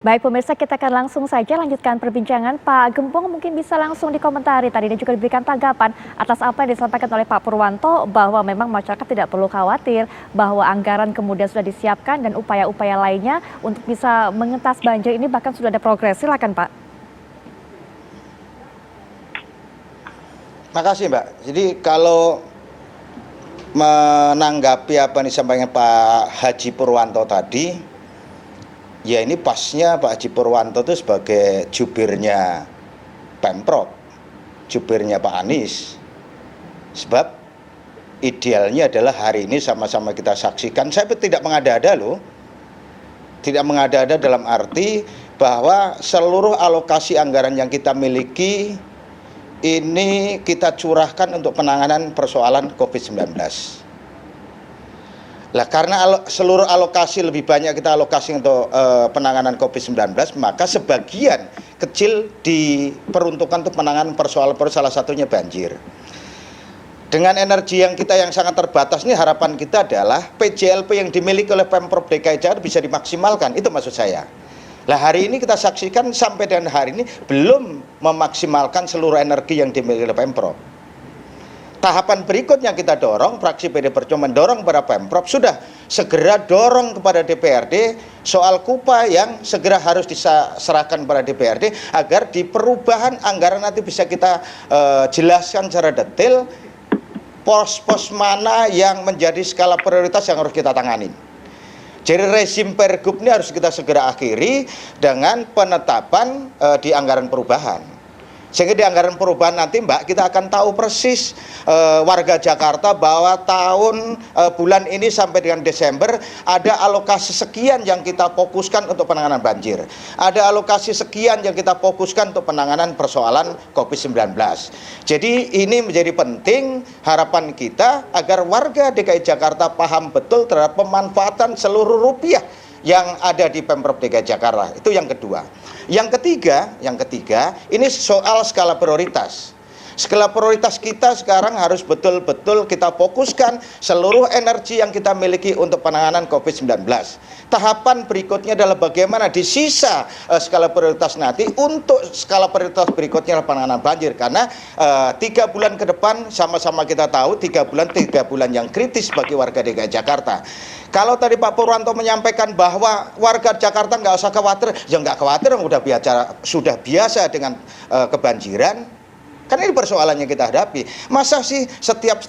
Baik pemirsa, kita akan langsung saja lanjutkan perbincangan. Pak Gembong mungkin bisa langsung dikomentari tadi dan juga diberikan tanggapan atas apa yang disampaikan oleh Pak Purwanto bahwa memang masyarakat tidak perlu khawatir bahwa anggaran kemudian sudah disiapkan dan upaya-upaya lainnya untuk bisa mengentas banjir ini bahkan sudah ada progres. Silakan Pak. Makasih Mbak. Jadi kalau menanggapi apa yang disampaikan Pak Haji Purwanto tadi, ya ini pasnya Pak Haji Purwanto itu sebagai jubirnya Pemprov, jubirnya Pak Anies. Sebab idealnya adalah hari ini sama-sama kita saksikan. Saya tidak mengada-ada loh. Tidak mengada-ada dalam arti bahwa seluruh alokasi anggaran yang kita miliki ini kita curahkan untuk penanganan persoalan COVID-19. Lah karena seluruh alokasi lebih banyak kita alokasi untuk penanganan COVID-19, maka sebagian kecil diperuntukkan untuk penanganan persoalan salah satunya banjir. Dengan energi yang kita yang sangat terbatas ini, harapan kita adalah PJLP yang dimiliki oleh Pemprov DKI Jakarta bisa dimaksimalkan, itu maksud saya. Lah hari ini kita saksikan sampai dengan hari ini belum memaksimalkan seluruh energi yang dimiliki oleh Pemprov. Tahapan berikutnya kita dorong, fraksi PD Perjuangan mendorong kepada Pemprov sudah segera dorong kepada DPRD soal KUPA yang segera harus diserahkan kepada DPRD agar di perubahan anggaran nanti bisa kita jelaskan secara detail pos-pos mana yang menjadi skala prioritas yang harus kita tangani. Jadi rezim Pergub ini harus kita segera akhiri dengan penetapan di anggaran perubahan. Sehingga di anggaran perubahan nanti Mbak kita akan tahu persis warga Jakarta bahwa tahun bulan ini sampai dengan Desember ada alokasi sekian yang kita fokuskan untuk penanganan banjir. Ada alokasi sekian yang kita fokuskan untuk penanganan persoalan COVID-19. Jadi ini menjadi penting harapan kita agar warga DKI Jakarta paham betul terhadap pemanfaatan seluruh rupiah yang ada di Pemprov DKI Jakarta. Itu yang kedua. Yang ketiga, ini soal skala prioritas. Skala prioritas kita sekarang harus betul-betul kita fokuskan seluruh energi yang kita miliki untuk penanganan COVID-19. Tahapan berikutnya adalah bagaimana di sisa skala prioritas nanti untuk skala prioritas berikutnya adalah penanganan banjir. Karena 3 bulan ke depan sama-sama kita tahu 3 bulan yang kritis bagi warga DKI Jakarta. Kalau tadi Pak Purwanto menyampaikan bahwa warga Jakarta nggak usah khawatir, ya nggak khawatir, sudah biasa dengan kebanjiran. Kan ini persoalannya kita hadapi. Masa sih setiap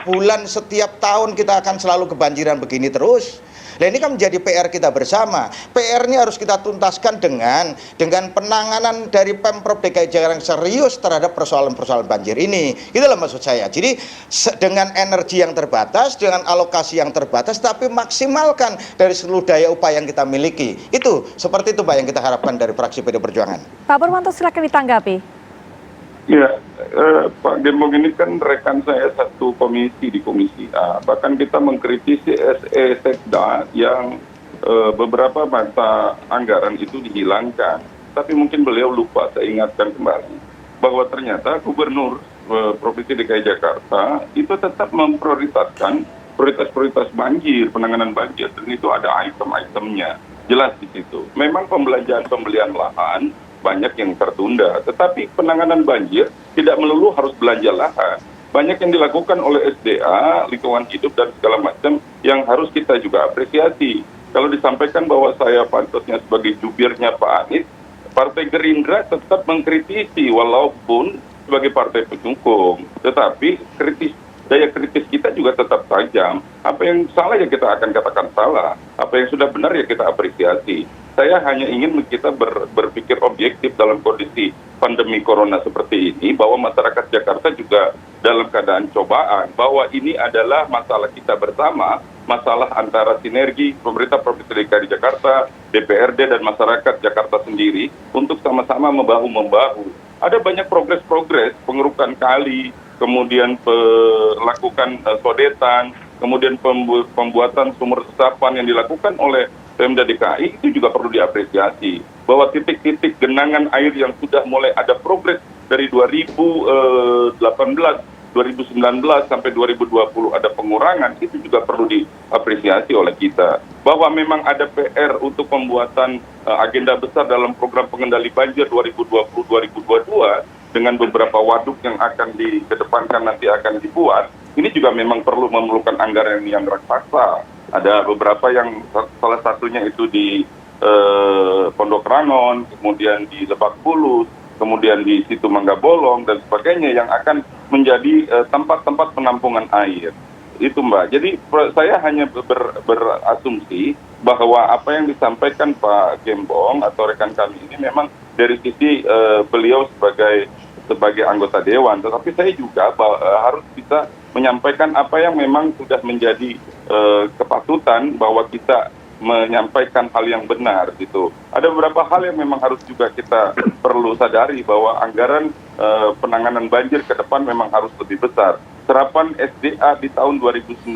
bulan, setiap tahun kita akan selalu kebanjiran begini terus? Nah ini kan menjadi PR kita bersama. PR-nya harus kita tuntaskan dengan penanganan dari Pemprov DKI Jakarta yang serius terhadap persoalan-persoalan banjir ini. Itulah maksud saya. Jadi dengan energi yang terbatas, dengan alokasi yang terbatas, tapi maksimalkan dari seluruh daya upaya yang kita miliki. Itu seperti itu Pak yang kita harapkan dari fraksi PD Perjuangan. Pak Purwanto silakan ditanggapi. Ya, Pak Gembong ini kan rekan saya satu komisi di Komisi A. Bahkan kita mengkritisi SE Sekda yang beberapa mata anggaran itu dihilangkan. Tapi mungkin beliau lupa, saya ingatkan kembali, bahwa ternyata Gubernur Provinsi DKI Jakarta itu tetap memprioritaskan prioritas banjir, penanganan banjir. Dan itu ada item-itemnya, jelas di situ. Memang pembelian lahan banyak yang tertunda, tetapi penanganan banjir tidak melulu harus belanja lahan. Banyak yang dilakukan oleh SDA, lingkungan hidup dan segala macam yang harus kita juga apresiasi. Kalau disampaikan bahwa saya pantasnya sebagai jubirnya Pak Anies, Partai Gerindra tetap mengkritisi walaupun sebagai partai pendukung, tetapi daya kritis kita juga tetap tajam. Apa yang salah ya kita akan katakan salah, apa yang sudah benar ya kita apresiasi. Saya hanya ingin kita berpikir objektif dalam kondisi pandemi corona seperti ini, bahwa masyarakat Jakarta juga dalam keadaan cobaan, bahwa ini adalah masalah kita bersama, masalah antara sinergi pemerintah Provinsi DKI Jakarta, DPRD dan masyarakat Jakarta sendiri untuk sama-sama membahu-membahu. Ada banyak progres pengerukan kali, kemudian melakukan sodetan, kemudian pembuatan sumur resapan yang dilakukan oleh Pemda DKI itu juga perlu diapresiasi, bahwa titik-titik genangan air yang sudah mulai ada progres dari 2018, 2019 sampai 2020 ada pengurangan, itu juga perlu diapresiasi oleh kita. bahwa memang ada PR untuk pembuatan agenda besar dalam program pengendali banjir 2020-2022 dengan beberapa waduk yang akan dikedepankan nanti akan dibuat, ini juga memang perlu memerlukan anggaran yang raksasa. Ada beberapa yang salah satunya itu di Pondok Rangon, kemudian di Lebak Bulus, kemudian di Situ Mangga Bolong dan sebagainya yang akan menjadi tempat-tempat penampungan air. Itu Mbak. Jadi saya hanya berasumsi bahwa apa yang disampaikan Pak Gembong atau rekan kami ini memang dari sisi beliau sebagai anggota dewan, tetapi saya juga harus bisa menyampaikan apa yang memang sudah menjadi kepatutan bahwa kita menyampaikan hal yang benar gitu. Ada beberapa hal yang memang harus juga kita perlu sadari bahwa anggaran penanganan banjir ke depan memang harus lebih besar. Serapan SDA di tahun 2019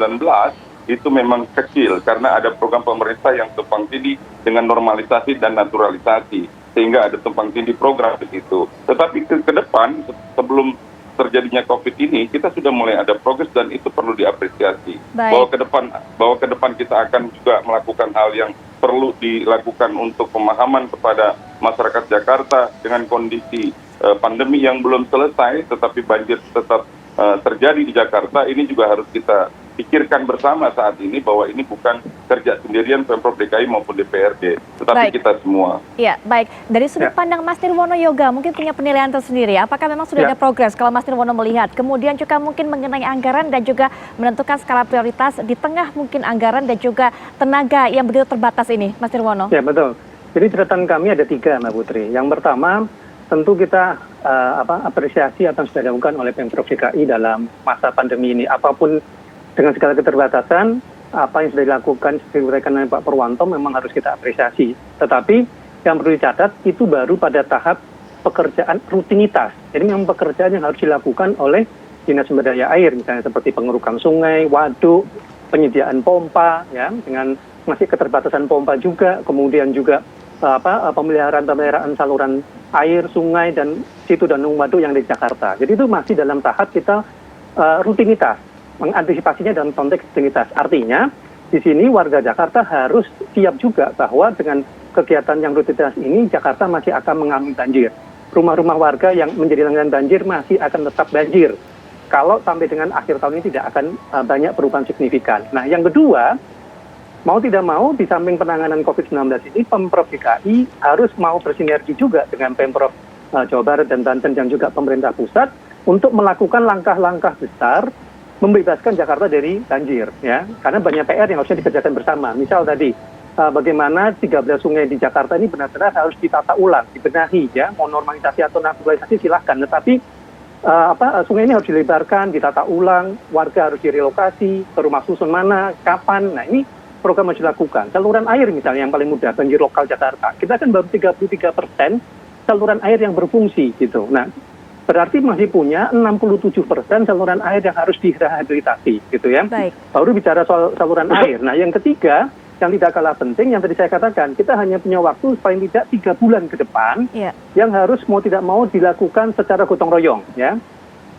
itu memang kecil karena ada program pemerintah yang tumpang tindih dengan normalisasi dan naturalisasi sehingga ada tumpang tindih program di situ. Tetapi ke depan sebelum terjadinya COVID ini kita sudah mulai ada progres dan itu perlu diapresiasi. Bahwa ke depan kita akan juga melakukan hal yang perlu dilakukan untuk pemahaman kepada masyarakat Jakarta dengan kondisi pandemi yang belum selesai tetapi banjir tetap terjadi di Jakarta. Ini juga harus kita pikirkan bersama saat ini bahwa ini bukan kerja sendirian Pemprov DKI maupun DPRD, tetapi kita semua. Ya, baik. Dari sudut pandang Mas Nirwono Yoga, mungkin punya penilaian tersendiri. Apakah memang sudah ada progres kalau Mas Nirwono melihat? Kemudian juga mungkin mengenai anggaran dan juga menentukan skala prioritas di tengah mungkin anggaran dan juga tenaga yang begitu terbatas ini, Mas Nirwono. Ya, betul. Jadi catatan kami ada 3, Mbak Putri. Yang pertama, tentu kita apresiasi apa yang sudah dilakukan oleh Pemprov DKI dalam masa pandemi ini. Apapun dengan segala keterbatasan, apa yang sudah dilakukan seperti diuraikan oleh Pak Purwanto memang harus kita apresiasi. Tetapi yang perlu dicatat itu baru pada tahap pekerjaan rutinitas. Jadi memang pekerjaan yang harus dilakukan oleh Dinas Sumber Daya Air, misalnya seperti pengerukan sungai, waduk, penyediaan pompa, ya, dengan masih keterbatasan pompa juga, kemudian juga pemeliharaan saluran air, sungai, dan situ dan waduk yang di Jakarta. Jadi itu masih dalam tahap kita rutinitas. Mengantisipasinya dalam konteks rutinitas. Artinya, di sini warga Jakarta harus siap juga bahwa dengan kegiatan yang rutinitas ini, Jakarta masih akan mengalami banjir. Rumah-rumah warga yang menjadi langganan banjir masih akan tetap banjir. Kalau sampai dengan akhir tahun ini tidak akan banyak perubahan signifikan. Nah, yang kedua, mau tidak mau, di samping penanganan COVID-19 ini, Pemprov DKI harus mau bersinergi juga dengan Pemprov Jawa Barat dan Banten dan juga pemerintah pusat untuk melakukan langkah-langkah besar membebaskan Jakarta dari banjir, ya, karena banyak PR yang harusnya dikerjakan bersama. Misal tadi, bagaimana 13 sungai di Jakarta ini benar-benar harus ditata ulang, dibenahi, ya, mau normalisasi atau naturalisasi silahkan, tetapi sungai ini harus dilebarkan, ditata ulang, warga harus direlokasi, ke rumah susun mana, kapan. Nah, ini program harus dilakukan. Saluran air misalnya yang paling mudah, banjir lokal Jakarta, kita kan baru 33% saluran air yang berfungsi, gitu. Nah, berarti masih punya 67% saluran air yang harus direhabilitasi, gitu ya. Baik. Baru bicara soal saluran air. Nah, yang ketiga, yang tidak kalah penting, yang tadi saya katakan, kita hanya punya waktu paling tidak 3 bulan ke depan, yang harus mau tidak mau dilakukan secara gotong royong, ya.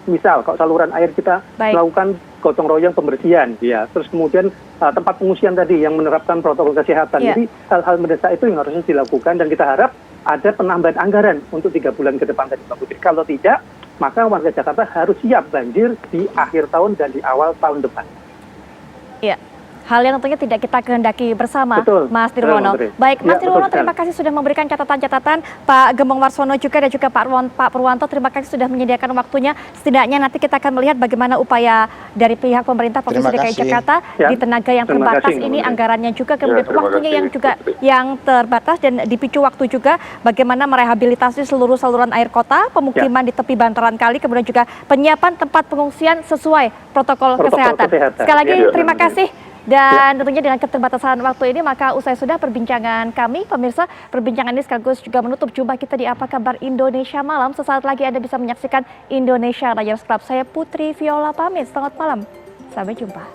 Misal, kalau saluran air kita melakukan gotong royong pembersihan, ya. Terus kemudian tempat pengungsian tadi yang menerapkan protokol kesehatan. Jadi hal-hal mendesak itu yang harusnya dilakukan dan kita harap ada penambahan anggaran untuk 3 bulan ke depan tadi, Mbak Putri. Kalau tidak, maka warga Jakarta harus siap banjir di akhir tahun dan di awal tahun depan. Iya. Hal yang tentunya tidak kita kehendaki bersama, betul, Mas Nirwono. Baik, Mas Nirwono, terima kasih sudah memberikan catatan-catatan. Pak Gembong Warsono juga dan juga Pak Purwanto, terima kasih sudah menyediakan waktunya. Setidaknya nanti kita akan melihat bagaimana upaya dari pihak pemerintah Provinsi DKI Jakarta di tenaga yang terbatas ini, anggarannya juga, kemudian waktunya yang terbatas dan dipicu waktu juga, bagaimana merehabilitasi seluruh saluran air kota, pemukiman di tepi bantaran kali, kemudian juga penyiapan tempat pengungsian sesuai protokol kesehatan. Sekali lagi terima kasih. Dan tentunya dengan keterbatasan waktu ini, maka usai sudah perbincangan kami, pemirsa, perbincangan ini sekaligus juga menutup jumpa kita di Apa Kabar Indonesia Malam. Sesaat lagi Anda bisa menyaksikan Indonesia Raya Club. Saya Putri Viola pamit, selamat malam, sampai jumpa.